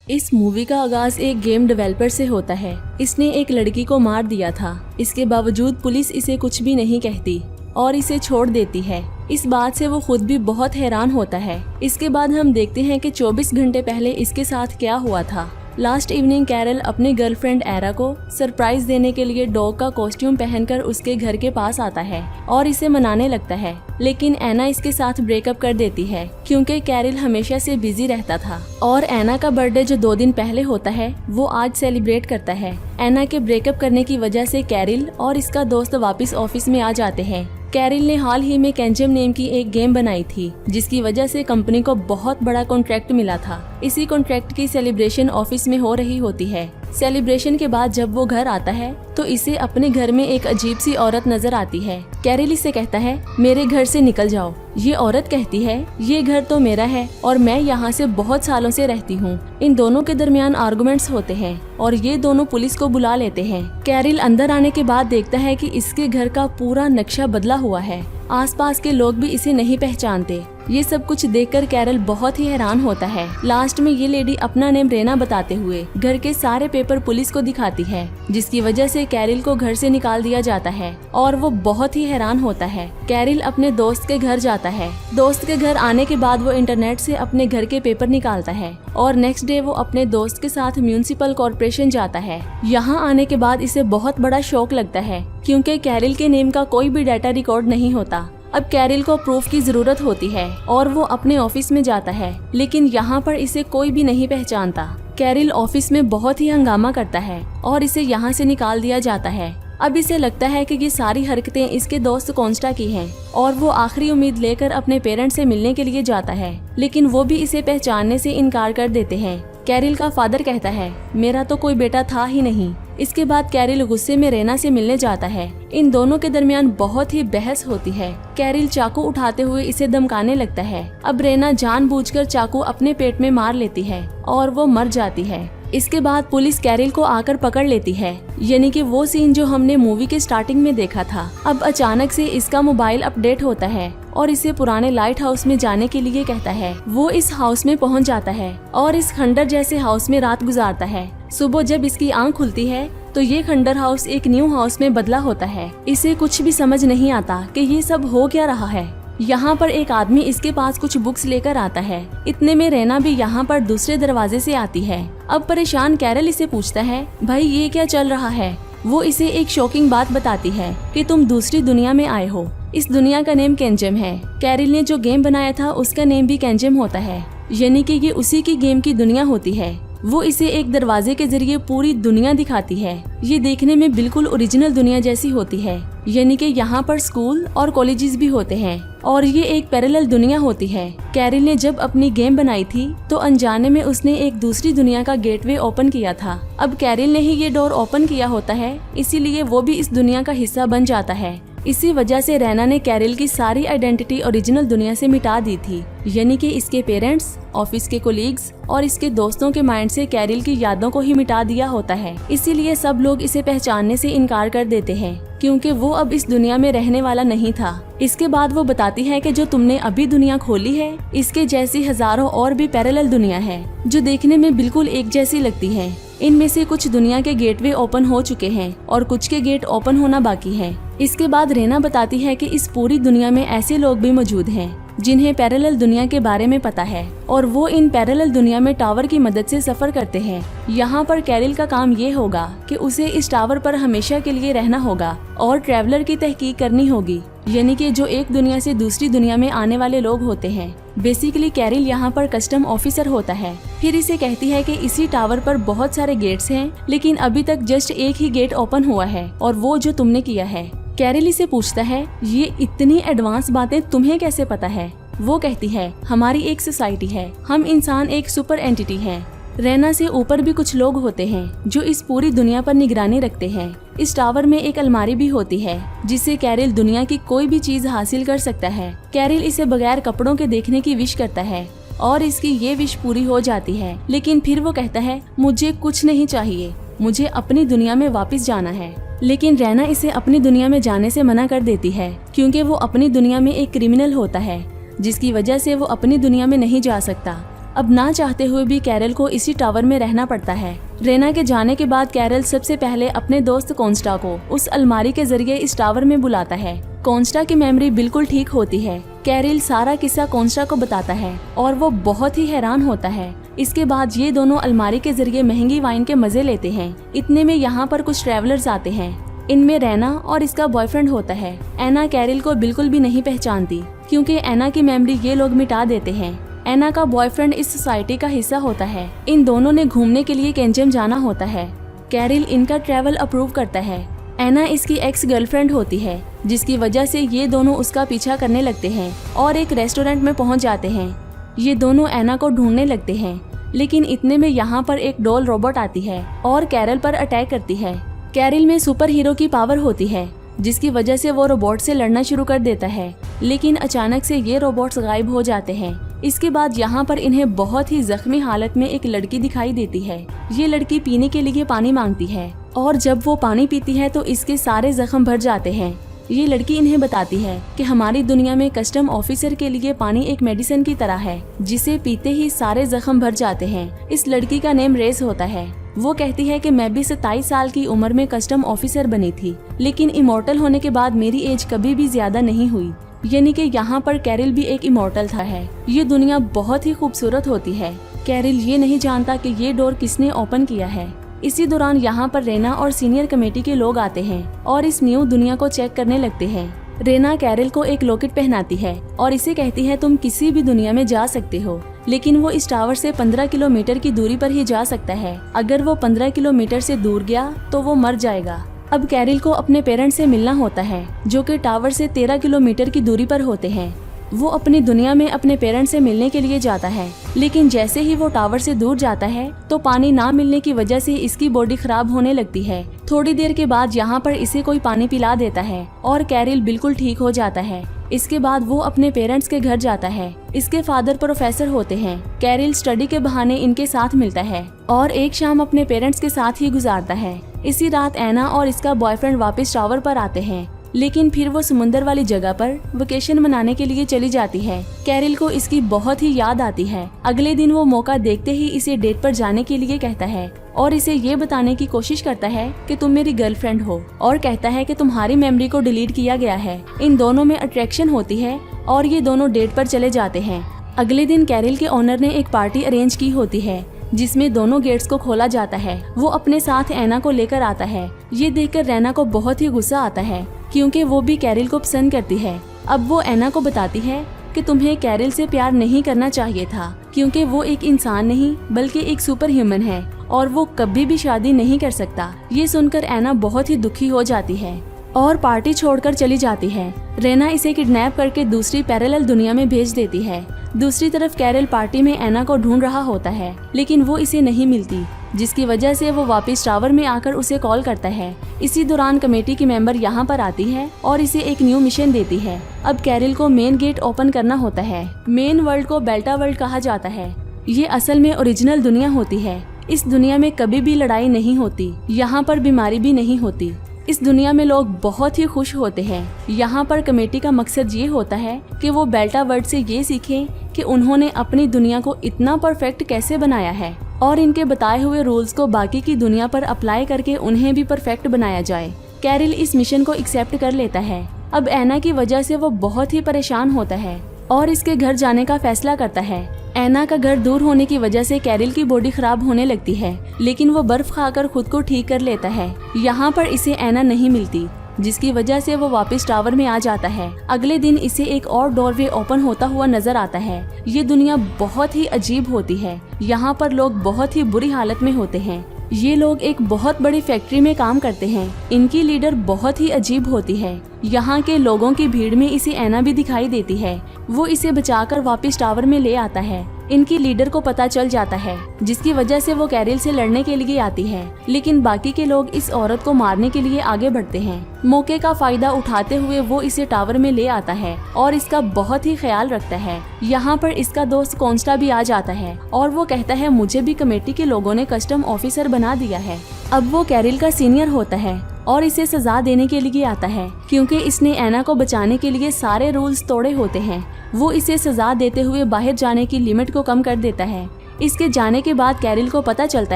इस मूवी का आगाज एक गेम डेवलपर से होता है। इसने एक लड़की को मार दिया था। इसके बावजूद पुलिस इसे कुछ भी नहीं कहती और इसे छोड़ देती है। इस बात से वो खुद भी बहुत हैरान होता है। इसके बाद हम देखते हैं कि 24 घंटे पहले इसके साथ क्या हुआ था। लास्ट इवनिंग कैरल अपनी गर्लफ्रेंड एरा को सरप्राइज देने के लिए डॉग का कॉस्ट्यूम पहनकर उसके घर के पास आता है और इसे मनाने लगता है, लेकिन एना इसके साथ ब्रेकअप कर देती है क्योंकि कैरल हमेशा से बिजी रहता था और एना का बर्थडे जो 2 दिन पहले होता है वो आज सेलिब्रेट करता है। एना के ब्रेकअप करने की वजह से कैरल और इसका दोस्त वापस ऑफिस में आ जाते हैं। कैरल ने हाल ही में केंजम नेम की एक गेम बनाई थी जिसकी वजह से कंपनी को बहुत बड़ा कॉन्ट्रैक्ट मिला था। इसी कॉन्ट्रैक्ट की सेलिब्रेशन ऑफिस में हो रही होती है। सेलिब्रेशन के बाद जब वो घर आता है तो इसे अपने घर में एक अजीब सी औरत नजर आती है। कैरल इसे कहता है मेरे घर से निकल जाओ। ये औरत कहती है ये घर तो मेरा है और मैं यहाँ से बहुत सालों से रहती हूँ। इन दोनों के दरमियान आर्गुमेंट्स होते हैं और ये दोनों पुलिस को बुला लेते हैं। कैरल अंदर आने के बाद देखता है कि इसके घर का पूरा नक्शा बदला हुआ है। आसपास के लोग भी इसे नहीं पहचानते। ये सब कुछ देखकर कैरल बहुत ही हैरान होता है। लास्ट में ये लेडी अपना नेम रेना बताते हुए घर के सारे पेपर पुलिस को दिखाती है, जिसकी वजह से कैरल को घर से निकाल दिया जाता है और वो बहुत ही हैरान होता है। कैरल अपने दोस्त के घर जाता है। दोस्त के घर आने के बाद वो इंटरनेट से अपने घर के पेपर निकालता है और नेक्स्ट डे वो अपने दोस्त के साथ म्यूनिसिपल कॉर्पोरेशन जाता है। यहाँ आने के बाद इसे बहुत बड़ा शौक लगता है क्योंकि कैरल के नेम का कोई भी डाटा रिकॉर्ड नहीं होता। अब कैरल को प्रूफ की जरूरत होती है और वो अपने ऑफिस में जाता है, लेकिन यहाँ पर इसे कोई भी नहीं पहचानता। कैरल ऑफिस में बहुत ही हंगामा करता है और इसे यहाँ से निकाल दिया जाता है। अब इसे लगता है कि ये सारी हरकतें इसके दोस्त कॉन्स्टा की हैं और वो आखिरी उम्मीद लेकर अपने पेरेंट्स से मिलने के लिए जाता है, लेकिन वो भी इसे पहचानने से इनकार कर देते हैं। कैरल का फादर कहता है मेरा तो कोई बेटा था ही नहीं। इसके बाद कैरल गुस्से में रेना से मिलने जाता है। इन दोनों के दरमियान बहुत ही बहस होती है। कैरल चाकू उठाते हुए इसे धमकाने लगता है। अब रेना जानबूझकर चाकू अपने पेट में मार लेती है और वो मर जाती है। इसके बाद पुलिस कैरल को आकर पकड़ लेती है, यानी कि वो सीन जो हमने मूवी के स्टार्टिंग में देखा था। अब अचानक से इसका मोबाइल अपडेट होता है और इसे पुराने लाइट हाउस में जाने के लिए कहता है। वो इस हाउस में पहुंच जाता है और इस खंडर जैसे हाउस में रात गुजारता है। सुबह जब इसकी आंख खुलती है तो ये खंडर हाउस एक न्यू हाउस में बदला होता है। इसे कुछ भी समझ नहीं आता कि ये सब हो क्या रहा है। यहाँ पर एक आदमी इसके पास कुछ बुक्स लेकर आता है। इतने में रेना भी यहाँ पर दूसरे दरवाजे से आती है। अब परेशान कैरल इसे पूछता है भाई ये क्या चल रहा है। वो इसे एक शॉकिंग बात बताती है कि तुम दूसरी दुनिया में आए हो। इस दुनिया का नेम केंजम है। कैरल ने जो गेम बनाया था उसका नेम भी केंजम होता है, यानी कि ये उसी की गेम की दुनिया होती है। वो इसे एक दरवाजे के जरिए पूरी दुनिया दिखाती है। ये देखने में बिल्कुल ओरिजिनल दुनिया जैसी होती है, यानी कि यहाँ पर स्कूल और कॉलेजेस भी होते हैं और ये एक पैरेलल दुनिया होती है। कैरल ने जब अपनी गेम बनाई थी तो अनजाने में उसने एक दूसरी दुनिया का गेटवे ओपन किया था। अब कैरल ने ही ये डोर ओपन किया होता है, इसीलिए वो भी इस दुनिया का हिस्सा बन जाता है। इसी वजह से रेना ने कैरल की सारी आइडेंटिटी ओरिजिनल दुनिया से मिटा दी थी, यानी कि इसके पेरेंट्स, ऑफिस के कोलीग्स और इसके दोस्तों के माइंड से कैरल की यादों को ही मिटा दिया होता है। इसीलिए सब लोग इसे पहचानने से इनकार कर देते हैं क्योंकि वो अब इस दुनिया में रहने वाला नहीं था। इसके बाद वो बताती है कि जो तुमने अभी दुनिया खोली है इसके जैसी हजारों और भी पैरेलल दुनिया है जो देखने में बिल्कुल एक जैसी लगती है। इनमें से कुछ दुनिया के गेटवे ओपन हो चुके हैं और कुछ के गेट ओपन होना बाकी है। इसके बाद रेना बताती है कि इस पूरी दुनिया में ऐसे लोग भी मौजूद हैं जिन्हें पैरेलल दुनिया के बारे में पता है और वो इन पैरेलल दुनिया में टावर की मदद से सफर करते हैं। यहाँ पर कैरल का काम ये होगा कि उसे इस टावर पर हमेशा के लिए रहना होगा और ट्रैवलर की तहकीक करनी होगी, यानी कि जो एक दुनिया से दूसरी दुनिया में आने वाले लोग होते हैं। बेसिकली कैरल यहाँ पर कस्टम ऑफिसर होता है। फिर इसे कहती है कि इसी टावर पर बहुत सारे गेट्स हैं, लेकिन अभी तक जस्ट एक ही गेट ओपन हुआ है और वो जो तुमने किया है। कैरल इसे पूछता है ये इतनी एडवांस बातें तुम्हें कैसे पता है। वो कहती है हमारी एक सोसाइटी है, हम इंसान एक सुपर एंटिटी हैं। रेना से ऊपर भी कुछ लोग होते हैं जो इस पूरी दुनिया पर निगरानी रखते हैं। इस टावर में एक अलमारी भी होती है जिससे कैरल दुनिया की कोई भी चीज हासिल कर सकता है। कैरल इसे बगैर कपड़ों के देखने की विश करता है और इसकी ये विश पूरी हो जाती है, लेकिन फिर वो कहता है मुझे कुछ नहीं चाहिए, मुझे अपनी दुनिया में वापस जाना है। लेकिन रेना इसे अपनी दुनिया में जाने से मना कर देती है क्योंकि वो अपनी दुनिया में एक क्रिमिनल होता है, जिसकी वजह से वो अपनी दुनिया में नहीं जा सकता। अब ना चाहते हुए भी कैरल को इसी टावर में रहना पड़ता है। रेना के जाने के बाद कैरल सबसे पहले अपने दोस्त कॉन्स्टा को उस अलमारी के जरिए इस टावर में बुलाता है। कॉन्स्टा की मेमोरी बिल्कुल ठीक होती है। कैरल सारा किस्सा कॉन्स्टा को बताता है और वो बहुत ही हैरान होता है। इसके बाद ये दोनों अलमारी के जरिए महंगी वाइन के मजे लेते हैं। इतने में यहाँ पर कुछ ट्रैवलर्स आते हैं। इनमें रैना और इसका बॉयफ्रेंड होता है। एना कैरल को बिल्कुल भी नहीं पहचानती क्योंकि एना की मेमोरी ये लोग मिटा देते हैं। एना का बॉयफ्रेंड इस सोसाइटी का हिस्सा होता है। इन दोनों ने घूमने के लिए केंजम जाना होता है। कैरल इनका ट्रैवल अप्रूव करता है। एना इसकी एक्स गर्लफ्रेंड होती है जिसकी वजह से ये दोनों उसका पीछा करने लगते हैं और एक रेस्टोरेंट में पहुंच जाते हैं। ये दोनों एना को ढूंढने लगते हैं, लेकिन इतने में यहाँ पर एक डॉल रोबोट आती है और कैरल पर अटैक करती है। कैरल में सुपर हीरो की पावर होती है जिसकी वजह से वो रोबोट से लड़ना शुरू कर देता है, लेकिन अचानक से ये रोबोट्स गायब हो जाते हैं। इसके बाद यहाँ पर इन्हें बहुत ही जख्मी हालत में एक लड़की दिखाई देती है। ये लड़की पीने के लिए पानी मांगती है और जब वो पानी पीती है तो इसके सारे जख्म भर जाते हैं। ये लड़की इन्हें बताती है कि हमारी दुनिया में कस्टम ऑफिसर के लिए पानी एक मेडिसिन की तरह है जिसे पीते ही सारे जख्म भर जाते हैं। इस लड़की का नेम रेस होता है। वो कहती है कि मैं भी 27 साल की उम्र में कस्टम ऑफिसर बनी थी, लेकिन इमॉर्टल होने के बाद मेरी एज कभी भी ज्यादा नहीं हुई। यानी कि यहाँ पर कैरल भी एक इमॉर्टल था है। ये दुनिया बहुत ही खूबसूरत होती है। कैरल ये नहीं जानता कि ये डोर किसने ओपन किया है। इसी दौरान यहाँ पर रेना और सीनियर कमेटी के लोग आते हैं और इस न्यू दुनिया को चेक करने लगते हैं। रेना कैरल को एक लॉकेट पहनाती है और इसे कहती है तुम किसी भी दुनिया में जा सकते हो, लेकिन वो इस टावर से 15 किलोमीटर की दूरी पर ही जा सकता है। अगर वो 15 किलोमीटर से दूर गया तो वो मर जाएगा। अब कैरल को अपने पेरेंट्स से मिलना होता है जो कि टावर से 13 किलोमीटर की दूरी पर होते हैं। वो अपनी दुनिया में अपने पेरेंट्स से मिलने के लिए जाता है, लेकिन जैसे ही वो टावर से दूर जाता है तो पानी ना मिलने की वजह से इसकी बॉडी खराब होने लगती है। थोड़ी देर के बाद यहाँ पर इसे कोई पानी पिला देता है और कैरल बिल्कुल ठीक हो जाता है। इसके बाद वो अपने पेरेंट्स के घर जाता है। इसके फादर प्रोफेसर होते हैं। कैरल स्टडी के बहाने इनके साथ मिलता है और एक शाम अपने पेरेंट्स के साथ ही गुजारता है। इसी रात एना और इसका बॉयफ्रेंड वापस टावर पर आते हैं, लेकिन फिर वो समुंदर वाली जगह पर वेकेशन मनाने के लिए चली जाती है। कैरल को इसकी बहुत ही याद आती है। अगले दिन वो मौका देखते ही इसे डेट पर जाने के लिए कहता है और इसे ये बताने की कोशिश करता है कि तुम मेरी गर्लफ्रेंड हो और कहता है कि तुम्हारी मेमोरी को डिलीट किया गया है। इन दोनों में अट्रैक्शन होती है और ये दोनों डेट पर चले जाते हैं। अगले दिन कैरल के ओनर ने एक पार्टी अरेंज की होती है जिसमें दोनों गेट्स को खोला जाता है। वो अपने साथ एना को लेकर आता है। ये देखकर रैना को बहुत ही गुस्सा आता है क्योंकि वो भी कैरल को पसंद करती है। अब वो एना को बताती है कि तुम्हें कैरल से प्यार नहीं करना चाहिए था क्योंकि वो एक इंसान नहीं बल्कि एक सुपर ह्यूमन है और वो कभी भी शादी नहीं कर सकता। ये सुनकर एना बहुत ही दुखी हो जाती है और पार्टी छोड़कर चली जाती है। रेना इसे किडनैप करके दूसरी पैरेलल दुनिया में भेज देती है। दूसरी तरफ कैरल पार्टी में एना को ढूंढ रहा होता है, लेकिन वो इसे नहीं मिलती, जिसकी वजह से वो वापस टावर में आकर उसे कॉल करता है। इसी दौरान कमेटी की मेंबर यहाँ पर आती है और इसे एक न्यू मिशन देती है। अब कैरल को मेन गेट ओपन करना होता है। मेन वर्ल्ड को बेल्टा वर्ल्ड कहा जाता है। ये असल में ओरिजिनल दुनिया होती है। इस दुनिया में कभी भी लड़ाई नहीं होती, यहाँ पर बीमारी भी नहीं होती। इस दुनिया में लोग बहुत ही खुश होते हैं। यहाँ पर कमेटी का मकसद ये होता है कि वो बेल्टा वर्ल्ड से ये सीखें कि उन्होंने अपनी दुनिया को इतना परफेक्ट कैसे बनाया है और इनके बताए हुए रूल्स को बाकी की दुनिया पर अप्लाई करके उन्हें भी परफेक्ट बनाया जाए। कैरल इस मिशन को एक्सेप्ट कर लेता है। अब एना की वजह से वो बहुत ही परेशान होता है और इसके घर जाने का फैसला करता है। एना का घर दूर होने की वजह से कैरल की बॉडी खराब होने लगती है, लेकिन वो बर्फ खाकर खुद को ठीक कर लेता है। यहाँ पर इसे एना नहीं मिलती, जिसकी वजह से वो वापस टावर में आ जाता है। अगले दिन इसे एक और डोरवे ओपन होता हुआ नजर आता है। ये दुनिया बहुत ही अजीब होती है। यहाँ पर लोग बहुत ही बुरी हालत में होते हैं। ये लोग एक बहुत बड़ी फैक्ट्री में काम करते हैं। इनकी लीडर बहुत ही अजीब होती है। यहाँ के लोगों की भीड़ में इसे एना भी दिखाई देती है। वो इसे बचाकर वापस टावर में ले आता है। इनकी लीडर को पता चल जाता है, जिसकी वजह से वो कैरल से लड़ने के लिए आती है, लेकिन बाकी के लोग इस औरत को मारने के लिए आगे बढ़ते हैं। मौके का फायदा उठाते हुए वो इसे टावर में ले आता है और इसका बहुत ही ख्याल रखता है। यहाँ पर इसका दोस्त कॉन्स्टा भी आ जाता है और वो कहता है मुझे भी कमेटी के लोगों ने कस्टम ऑफिसर बना दिया है। अब वो कैरल का सीनियर होता है और इसे सजा देने के लिए आता है क्योंकि इसने एना को बचाने के लिए सारे रूल्स तोड़े होते हैं। वो इसे सजा देते हुए बाहर जाने की लिमिट को कम कर देता है इसके जाने के बाद कैरिल को पता चलता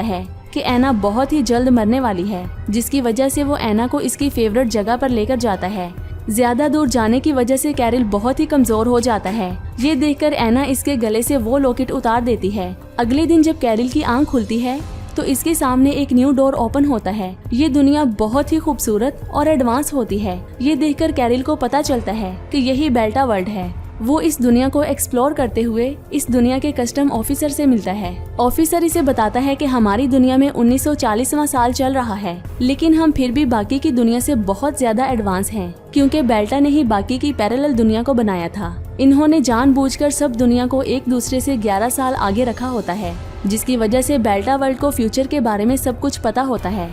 है कि एना बहुत ही जल्द मरने वाली है, जिसकी वजह से वो एना को इसकी फेवरेट जगह पर लेकर जाता है। ज्यादा दूर जाने की वजह से कैरिल बहुत ही कमजोर हो जाता है। ये देखकर एना इसके गले से वो लॉकेट उतार देती है। अगले दिन जब कैरिल की आंख खुलती है तो इसके सामने एक न्यू डोर ओपन होता है। ये दुनिया बहुत ही खूबसूरत और एडवांस होती है। ये देखकर कैरिल को पता चलता है कि यही बेल्टा वर्ल्ड है। वो इस दुनिया को एक्सप्लोर करते हुए इस दुनिया के कस्टम ऑफिसर से मिलता है। ऑफिसर इसे बताता है कि हमारी दुनिया में 1940वां साल चल रहा है, लेकिन हम फिर भी बाकी की दुनिया से बहुत ज्यादा एडवांस हैं, क्योंकि बेल्टा ने ही बाकी की पैरेलल दुनिया को बनाया था। इन्होंने जानबूझकर सब दुनिया को एक दूसरे से 11 साल आगे रखा होता है, जिसकी वजह से बेल्टा वर्ल्ड को फ्यूचर के बारे में सब कुछ पता होता है।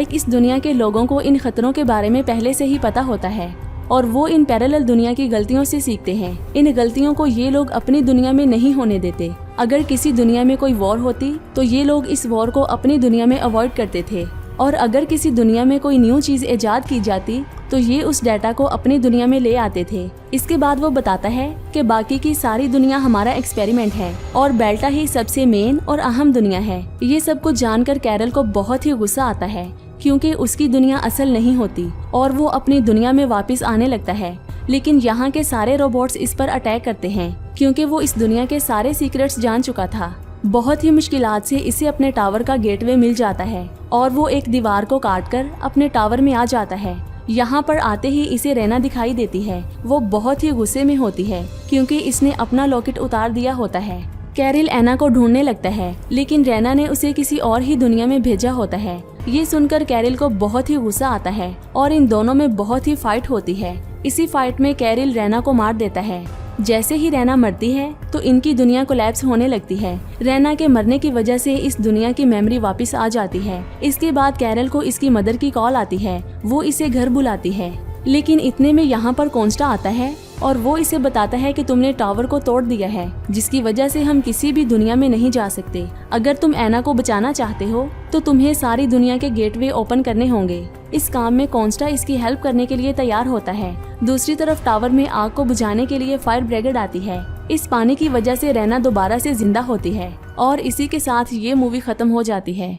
इस दुनिया के लोगों को इन खतरों के बारे में पहले से ही पता होता है और वो इन पैरेलल दुनिया की गलतियों से सीखते हैं। इन गलतियों को ये लोग अपनी दुनिया में नहीं होने देते। अगर किसी दुनिया में कोई वॉर होती तो ये लोग इस वॉर को अपनी दुनिया में अवॉइड करते थे, और अगर किसी दुनिया में कोई न्यू चीज इजाद की जाती तो ये उस डाटा को अपनी दुनिया में ले आते थे। इसके बाद वो बताता है कि बाकी की सारी दुनिया हमारा एक्सपेरिमेंट है और बेल्टा ही सबसे मेन और अहम दुनिया है। ये सब कुछ जानकर कैरल को बहुत ही गुस्सा आता है, क्योंकि उसकी दुनिया असल नहीं होती और वो अपनी दुनिया में वापस आने लगता है। लेकिन यहाँ के सारे रोबोट्स इस पर अटैक करते हैं, क्योंकि वो इस दुनिया के सारे सीक्रेट्स जान चुका था। बहुत ही मुश्किलात से इसे अपने टावर का गेटवे मिल जाता है और वो एक दीवार को काटकर अपने टावर में आ जाता है। यहाँ पर आते ही इसे रैना दिखाई देती है। वो बहुत ही गुस्से में होती है, क्योंकि इसने अपना लॉकेट उतार दिया होता है। कैरिल एना को ढूंढने लगता है, लेकिन रैना ने उसे किसी और ही दुनिया में भेजा होता है। ये सुनकर कैरिल को बहुत ही गुस्सा आता है और इन दोनों में बहुत ही फाइट होती है। इसी फाइट में कैरिल रैना को मार देता है। जैसे ही रैना मरती है तो इनकी दुनिया कोलैप्स होने लगती है। रैना के मरने की वजह से इस दुनिया की मेमोरी वापस आ जाती है। इसके बाद कैरल को इसकी मदर की कॉल आती है। वो इसे घर बुलाती है, लेकिन इतने में यहाँ पर कॉन्स्टा आता है और वो इसे बताता है कि तुमने टावर को तोड़ दिया है, जिसकी वजह से हम किसी भी दुनिया में नहीं जा सकते। अगर तुम एना को बचाना चाहते हो तो तुम्हें सारी दुनिया के गेटवे ओपन करने होंगे। इस काम में कॉन्स्टा इसकी हेल्प करने के लिए तैयार होता है। दूसरी तरफ टावर में आग को बुझाने के लिए फायर ब्रिगेड आती है। इस पानी की वजह से रैना दोबारा से जिंदा होती है और इसी के साथ ये मूवी खत्म हो जाती है।